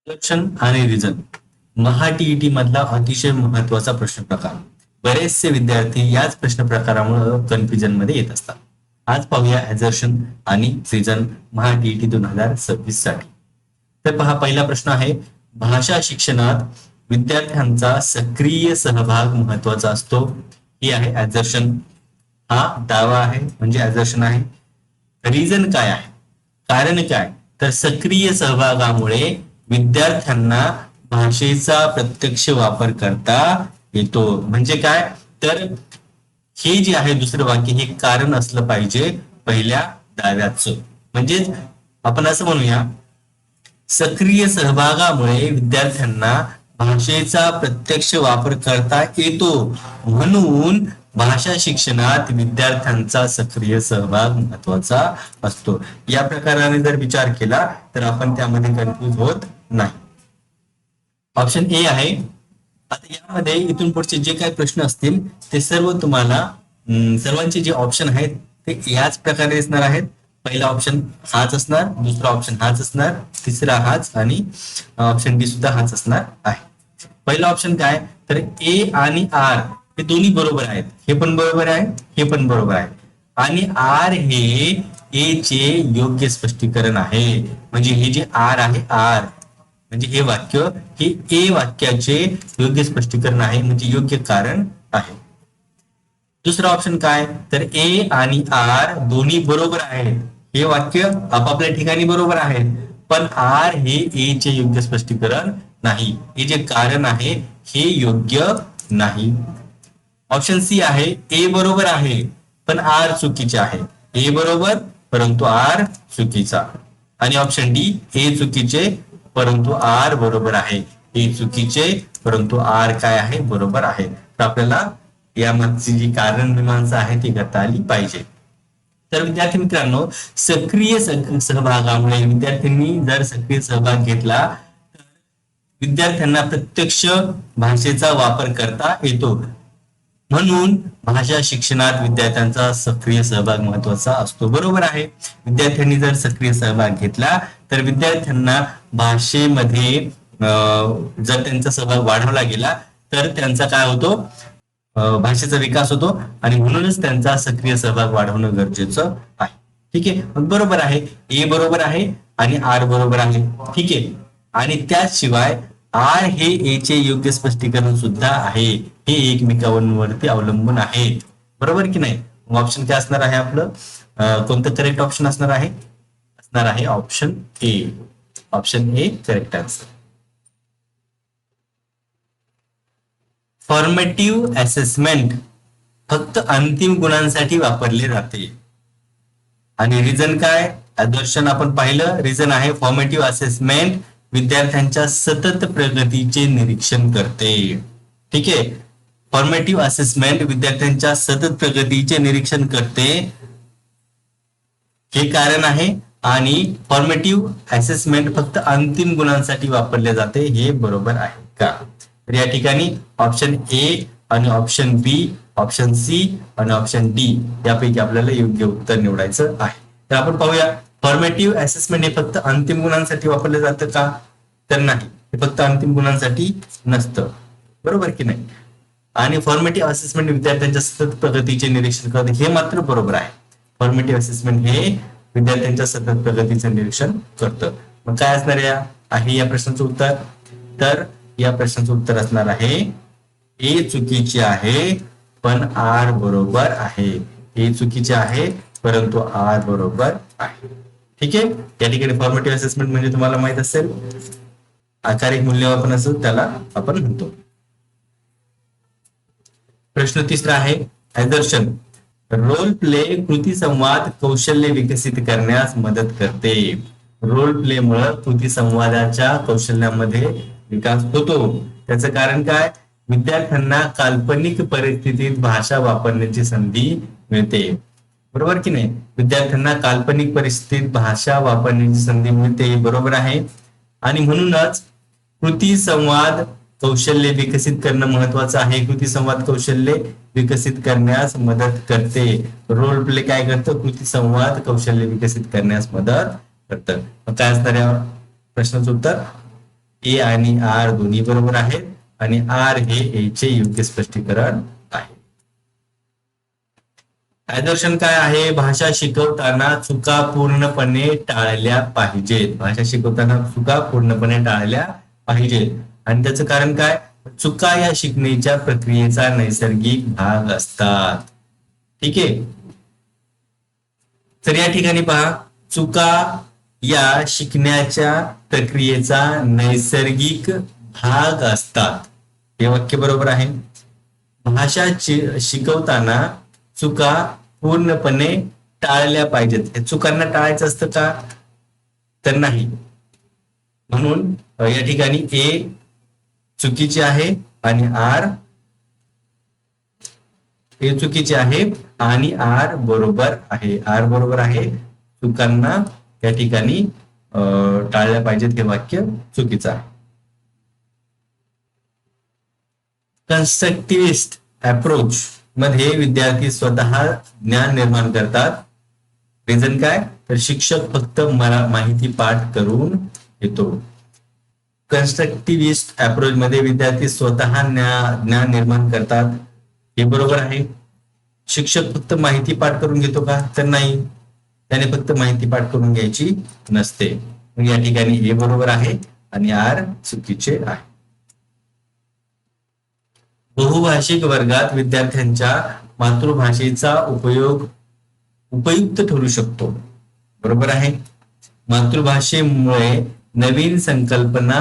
Introduction आणि reason महा-टी-ई-टी मधला अतिशय महत्वाचा प्रश्न प्रकार. बरेचसे विद्यार्थी याच प्रश्न प्रकारामुळे कन्फ्युजन मध्ये येत असतात. आज पाहूया ॲझर्शन आणि रिझन महा-टी-ई-टी 2026 साठी. तर पहा, पहिला प्रश्न आहे, भाषा शिक्षणात विद्यार्थ्यांचा सक्रिय सहभाग महत्वाचा असतो. ही आहे ॲझर्शन. हा दावा आहे म्हणजे ॲझर्शन आहे. रिझन काय आहे, कारण काय, तर सक्रिय सहभागामुळे विद्यार्थ्यांना भाषेचा प्रत्यक्ष वापर करता येतो. म्हणजे काय, तर हे जे आहे दुसरं वाक्य हे कारण असलं पाहिजे पहिल्या दाव्याचं. म्हणजेच आपण असं म्हणूया, सक्रिय सहभागामुळे विद्यार्थ्यांना भाषेचा प्रत्यक्ष वापर करता येतो, म्हणून भाषा शिक्षणात विद्यार्थ्यांचा सक्रिय सहभाग महत्वाचा असतो. या प्रकाराने जर विचार केला तर आपण त्यामध्ये कन्फ्यूज होत नाही. ऑप्शन ए आहे. आता यामध्ये इथून पुढचे जे काही प्रश्न असतील ते सर्व तुम्हाला सर्वांचे जे ऑप्शन आहेत ते याच प्रकारे दिसणार आहेत. पहिला ऑप्शन हाच असणार, दुसरा ऑप्शन हाच असणार, तिसरा हाच आणि ऑप्शन डी सुद्धा हाच असणार आहे. पहिला ऑप्शन काय, तर ए आणि आर हे दोन्ही बरोबर आहेत. हे पण बरोबर आहे, हे पण बरोबर आहे. आणि आर हे ए चे योग्य स्पष्टीकरण आहे. म्हणजे हे जे आर आहे, आर म्हणजे हे वाक्य हे ए वाक्याचे योग्य स्पष्टीकरण आहे, म्हणजे योग्य कारण आहे. दुसरा ऑप्शन काय, तर ए आणि आर दोन्ही बरोबर आहेत. हे वाक्य आपापल्या ठिकाणी बरोबर आहेत, पण आर हे ए चे योग्य स्पष्टीकरण नाही. हे जे कारण आहे हे योग्य नाही. ऑप्शन सी आहे, ए बरोबर आहे पण आर चुकीचे आहे. ए बरोबर परंतु आर चुकीचा. आणि ऑप्शन डी, ए चुकीचे परंतु आर बरोबर आहे. ए चुकीचे परंतु आर काय आहे, बरोबर आहे. तर आपल्याला यामागची जी कारण मीमांसा आहे ती करता आली पाहिजे. तर विद्यार्थी मित्रांनो, सक्रिय सहभागामुळे विद्यार्थ्यांनी जर सक्रिय सहभाग घेतला तर विद्यार्थ्यांना प्रत्यक्ष भाषेचा वापर करता येतो, म्हणून भाषा शिक्षणात विद्यार्थ्यांचा सक्रिय सहभाग महत्वाचा असतो. बरोबर आहे. विद्यार्थ्यांनी जर सक्रिय सहभाग घेतला तर विद्यार्थ्यांना भाषेमध्ये जर त्यांचा सहभाग वाढवला गेला तर त्यांचा काय होतो, भाषेचा विकास होतो आणि म्हणूनच त्यांचा सक्रिय सहभाग वाढवणं गरजेचं आहे. ठीक आहे, मग बरोबर आहे, ए बरोबर आहे आणि आर बरोबर आहे. ठीक आहे, आणि त्याशिवाय आर हे ए चे योग्य स्पष्टीकरण सुद्धा आहे. हे एकमेकांवरती अवलंबून आहे. बरोबर की नाही. ऑप्शन काय असणार आहे आपलं, कोणतं करेक्ट ऑप्शन असणार आहे, असणार आहे option A. Option A correct answer. Formative assessment फक्त अंतिम गुणांसाठी वापरले जाते. आणि रिझन काय, दर्शन आपण पाहिलं. रिझन आहे, फॉर्मेटिव्ह असेसमेंट विद्यार्थ्यांच्या सतत प्रगतीचे निरीक्षण करते. ठीक आहे, फॉर्मेटिव्ह असेसमेंट विद्यार्थ्यांच्या सतत प्रगतीचे निरीक्षण करते, हे कारण आहे. आणि फॉर्मेटिव्ह असेसमेंट फक्त अंतिम गुणांसाठी वापरले जाते, हे बरोबर आहे का. तर या ठिकाणी ऑप्शन ए आणि ऑप्शन बी, ऑप्शन सी आणि ऑप्शन डी यापैकी आपल्याला योग्य उत्तर निवडायचं आहे. तर आपण पाहूया, फॉर्मेटिव्ह असेसमेंट हे फक्त अंतिम गुणांसाठी वापरलं जातं का, तर नाही, हे फक्त अंतिम गुणांसाठी नसतं. बरोबर की नाही. आणि फॉर्मेटिव्ह असेसमेंट विद्यार्थ्यांच्या सतत प्रगतीचे निरीक्षण करते, हे मात्र बरोबर आहे. फॉर्मेटिव्ह असेसमेंट हे विद्यार्थ्यांच्या सतत प्रगतीचे निरीक्षण करतं. मग काय असणार आहे या प्रश्नाचं उत्तर, तर या प्रश्नाचं उत्तर असणार आहे, ए चुकीचे आहे पण आर बरोबर आहे. ए चुकीचे आहे परंतु आर बरोबर आहे. ठीक आहे, या ठिकाणी फॉर्मेटिव्ह असेसमेंट म्हणजे तुम्हाला माहित असेल, आकारिक मूल्यमापन असं त्याला आपण म्हणतो. प्रश्न तिसरा आहे, ॲझर्शन रोल प्ले कृती संवाद कौशल्य विकसित करण्यास मदत करते. रोल प्ले मुळे कृती संवादाच्या कौशल्यामध्ये विकास होतो. त्याचं कारण काय, विद्यार्थ्यांना काल्पनिक परिस्थितीत भाषा वापरण्याची संधी मिळते. बरोबर की नाही. विद्यार्थ्यांना काल्पनिक परिस्थितीत भाषा वापरण्याची संधी मिळते, बरोबर आहे. आणि म्हणूनच कृती संवाद कौशल्य विकसित करणं महत्वाचं आहे. कृती संवाद कौशल्य विकसित करण्यास मदत करते. रोल प्ले काय करतं, कृती संवाद कौशल्य विकसित करण्यास मदत करतं. मग काय असणार या प्रश्नाचं उत्तर, ए आणि आर दोन्ही बरोबर आहेत आणि आर हे ए चे योग्य स्पष्टीकरण आहे. आदर्शन काय आहे? भाषा शिकवताना चुका पूर्णपणे टाळल्या पाहिजेत. भाषा शिकवताना चुका पूर्णपणे टाळल्या पाहिजेत. आणि त्याचं कारण काय? चुका या शिकण्याच्या प्रक्रियेचा नैसर्गिक भाग असतात. ठीक आहे. तर या ठिकाणी पहा, चुका या शिकण्याच्या प्रक्रियेचा नैसर्गिक भाग असतात. हे वाक्य बरोबर आहे. भाषा शिकवताना चुका पूर्णपणे टाळल्या पाहिजेत. हे चुकांना टाळायचं असतं का? तर नाही. म्हणून या ठिकाणी ए चुकीचे आहे आणि आर हे चुकीचे आहे आणि आर बरोबर आहे. आर बरोबर आहे. चुकांना या ठिकाणी टाळल्या पाहिजेत हे वाक्य चुकीचं आहे. कन्स्ट्रक्टिव्हिस्ट अप्रोच मध्ये विद्यार्थी स्वतः ज्ञान निर्माण करतात. रिझन काय? तर शिक्षक फक्त माहिती पाठ करून येतो. कन्स्ट्रक्टिव्हिस्ट अप्रोच मध्ये विद्यार्थी स्वतः ज्ञान निर्माण करतात. हे बरोबर आहे. शिक्षक फक्त माहिती पाठ करून घेतो का? तर नाही. त्याने फक्त माहिती पाठ करून घ्यायची नसते. मग या ठिकाणी हे बरोबर आहे आणि आर चुकीचे आहे. बहुभाषिक वर्गात विद्यार्थ्यांच्या मातृभाषेचा उपयुक्त ठरू शकतो. बरोबर आहे. मातृभाषेमुळे नवीन संकल्पना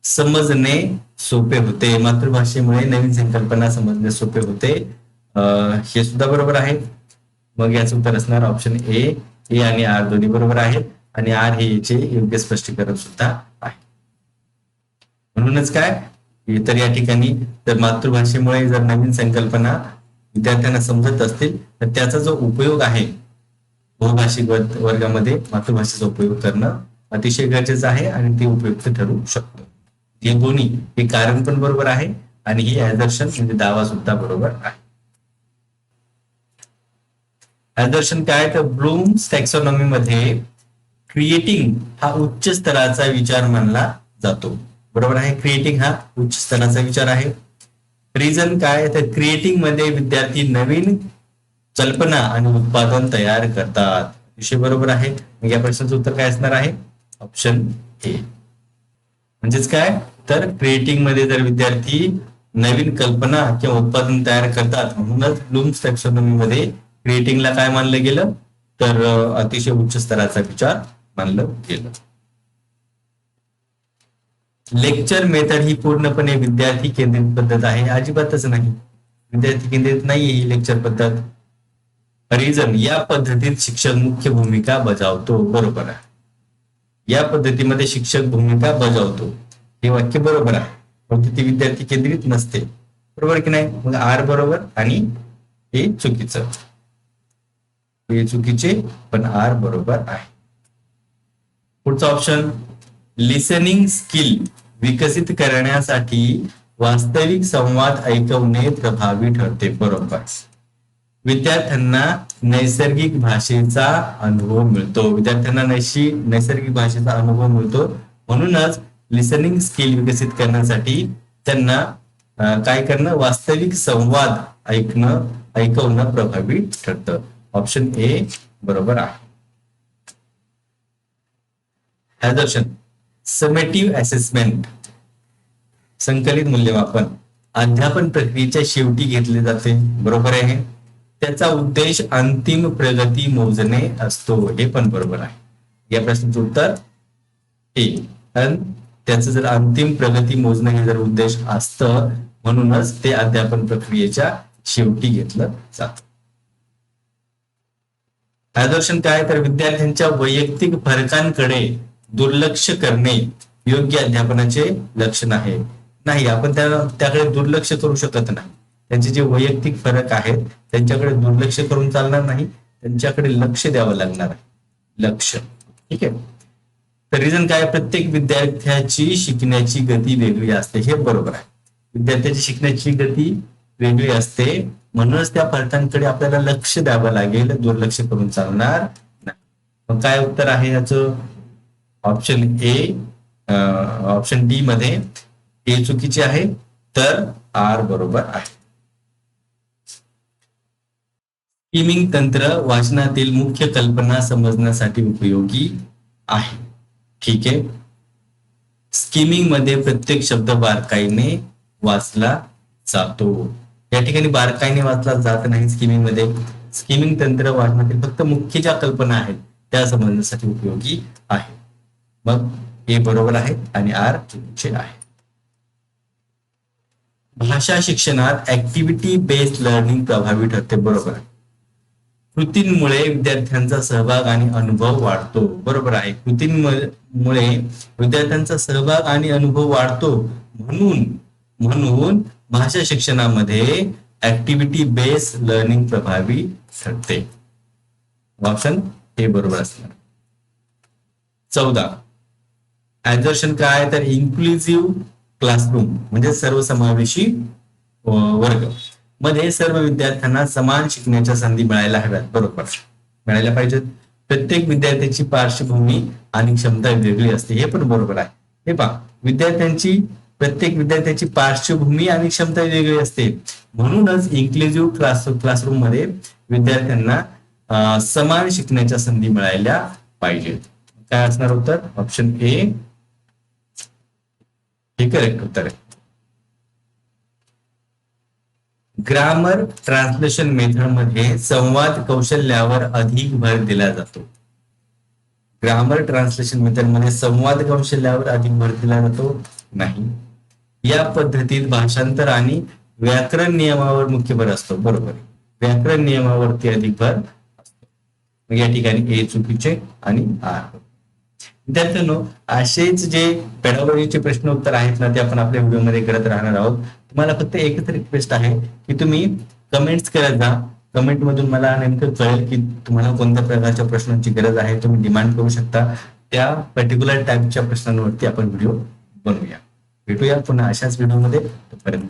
समजणे सोपे होते. मातृभाषेमुळे नवीन संकल्पना समजणे सोपे होते. हे सुद्धा बरोबर आहे. मग याचं उत्तर असणार ऑप्शन ए. ए आणि आर दोन्ही बरोबर आहेत आणि आर हे याचे योग्य स्पष्टीकरण सुद्धा आहे. म्हणूनच काय, तर या ठिकाणी जर मातृभाषेमुळे जर नवीन संकल्पना विद्यार्थ्यांना समजत असतील तर त्याचा जो उपयोग आहे बहुभाषिक वर्गामध्ये मातृभाषेचा उपयोग करणं अतिशय गरजेचं आहे आणि ते उपयुक्त ठरू शकतं. हे दोन्ही, हे कारण पण बरोबर आहे आणि ही ऍझर्शन म्हणजे दावा सुद्धा बरोबर आहे. ऍझर्शन काय? तर ब्लूम्स टॅक्सॉनॉमी मध्ये क्रिएटिंग हा उच्च स्तराचा विचार मानला जातो. बरोबर आहे. क्रिएटिंग हा उच्च स्तराचा विचार आहे. रिझन काय? तर क्रिएटिंग मध्ये विद्यार्थी नवीन कल्पना आणि उत्पादन तयार करतात. विषय बरोबर आहे. मग या प्रश्नाचं उत्तर काय असणार आहे? Option A. म्हणजेच काय, तर क्रिएटिंग मध्ये जर विद्यार्थी नवीन कल्पना किंवा उत्पादन तयार करतात म्हणूनच ब्लूम्स टॅक्सॉनॉमी मध्ये क्रिएटिंगला काय मानलं गेलं? तर अतिशय उच्च स्तराचा विचार मानलं गेलं. लेक्चर मेथड ही पूर्णपणे विद्यार्थी केंद्रित पद्धत आहे. अजिबातच नाही. विद्यार्थी केंद्रित नाही ही लेक्चर पद्धत. रिझन, या पद्धतीत शिक्षक मुख्य भूमिका बजावतो. बरोबर आहे. या पद्धतीमध्ये शिक्षक भूमिका बजावतो हे वाक्य बरोबर आहे. परंतु ती विद्यार्थी केंद्रित नसते. बरोबर की नाही? मग आर बरोबर आणि हे चुकीचं. हे चुकीचे पण आर बरोबर आहे. पुढचा ऑप्शन, लिसनिंग स्किल विकसित करण्यासाठी वास्तविक संवाद ऐकवणे प्रभावी ठरते. बरोबर. विद्यार्थ्यांना नैसर्गिक भाषेचा अनुभव मिळतो. विद्यार्थ्यांना नैसर्गिक भाषेचा अनुभव मिळतो म्हणूनच लिसनिंग स्किल विकसित करण्यासाठी त्यांना काय करणं? वास्तविक संवाद ऐकवणं प्रभावी ठरतं. ऑप्शन ए बरोबर आहे. ऍझर्शन, समेटिव्ह असेसमेंट संकलित मूल्यमापन अध्यापन प्रक्रियेच्या शेवटी घेतले जाते. बरोबर आहे. त्याचा उद्देश अंतिम प्रगती मोजणे असतो. हे पण बरोबर आहे. या प्रश्नाचं उत्तर ए. कारण त्याचं जर अंतिम प्रगती मोजणं हे जर उद्देश असतं म्हणूनच ते अध्यापन प्रक्रियेच्या शेवटी घेतलं जातं. ऍझर्शन काय? तर विद्यार्थ्यांच्या वैयक्तिक फरकांकडे दुर्लक्ष करणे योग्य अध्यापनाचे लक्षण आहे. नाही, आपण त्याकडे दुर्लक्ष करू शकत नाही. त्यांचे जे वैयक्तिक फरक आहेत त्यांच्याकडे दुर्लक्ष करून चालणार नाही. त्यांच्याकडे लक्ष द्यावं लागणार आहे. लक्ष. ठीक आहे. तर रिझन काय? प्रत्येक विद्यार्थ्याची शिकण्याची गती वेगळी असते. हे बरोबर आहे. विद्यार्थ्याची शिकण्याची गती वेगळी असते म्हणूनच त्या फरकांकडे आपल्याला लक्ष द्यावं लागेल. दुर्लक्ष करून चालणार नाही. मग काय उत्तर आहे याचं? ऑप्शन ए ऑप्शन डी मध्ये ए चुकीचे आहे, तर आर बरोबर आहे. स्किमिंग तंत्र वाचनातील मुख्य कल्पना समजण्यासाठी उपयोगी आहे. ठीक आहे. स्किमिंग मध्ये प्रत्येक शब्द बारकाईने वाचला जातो. या ठिकाणी बारकाईने वाचला जात नाही स्किमिंग मध्ये. स्किमिंग तंत्र वाचनातील फक्त मुख्य ज्या कल्पना आहेत त्या समजण्यासाठी उपयोगी आहे. मग ए बरोबर आहे आणि आर चुकीचे आहे. भाषा शिक्षणात ऍक्टिव्हिटी बेस्ड लर्निंग प्रभावी ठरते. बरोबर आहे. कृतींमुळे विद्यार्थ्यांचा सहभाग आणि अनुभव वाढतो. बरोबर आहे. कृतींमुळे विद्यार्थ्यांचा सहभाग आणि अनुभव वाढतो, म्हणून भाषा शिक्षणामध्ये ऍक्टिव्हिटी बेस्ड लर्निंग प्रभावी ठरते. ऑप्शन हे बरोबर असणार. 14 ऍझर्शन काय, तर इन्क्लुझिव्ह क्लासरूम म्हणजे सर्वसमावेशी वर्ग मध्ये सर्व विद्यार्थ्यांना समान शिकण्याच्या संधी मिळायला हव्यात. बरोबर, मिळायला पाहिजेत. प्रत्येक विद्यार्थ्याची पार्श्वभूमी आणि क्षमता वेगळी असते. हे पण बरोबर आहे. हे पहा, प्रत्येक विद्यार्थ्याची पार्श्वभूमी आणि क्षमता वेगळी असते, म्हणूनच इन्क्लुझिव्ह क्लासरूम मध्ये विद्यार्थ्यांना समान शिकण्याच्या संधी मिळायला पाहिजेत. काय असणार उत्तर? ऑप्शन ए हे करेक्ट उत्तर आहे. ग्रामर ट्रान्सलेशन मेथड मध्ये संवाद कौशल्यावर अधिक भर दिला जातो. ग्रामर ट्रान्सलेशन मेथड मध्ये संवाद कौशल्यावर अधिक भर दिला जातो नाही. या पद्धतीत भाषांतर आणि व्याकरण नियमावर मुख्य भर असतो. बरोबर, व्याकरण नियमावरती अधिक भर असतो. या ठिकाणी ए चुकीचे आणि आर. विद्यार्थ्यांनो, असेच जे पेडागॉजीचे प्रश्न उत्तर आहेत ना ते आपण आपल्या व्हिडिओमध्ये करत राहणार आहोत. तुम्हाला फक्त एकच रिक्वेस्ट आहे की तुम्ही कमेंट्स करत जा. कमेंट मधून मला नेमकं कळेल की तुम्हाला कोणत्या प्रकारच्या प्रश्नांची गरज आहे. तुम्ही डिमांड करू शकता. त्या पर्टिक्युलर टाईपच्या प्रश्नांवरती आपण व्हिडिओ बनवूया. भेटूया पुन्हा अशाच व्हिडिओमध्ये. तोपर्यंत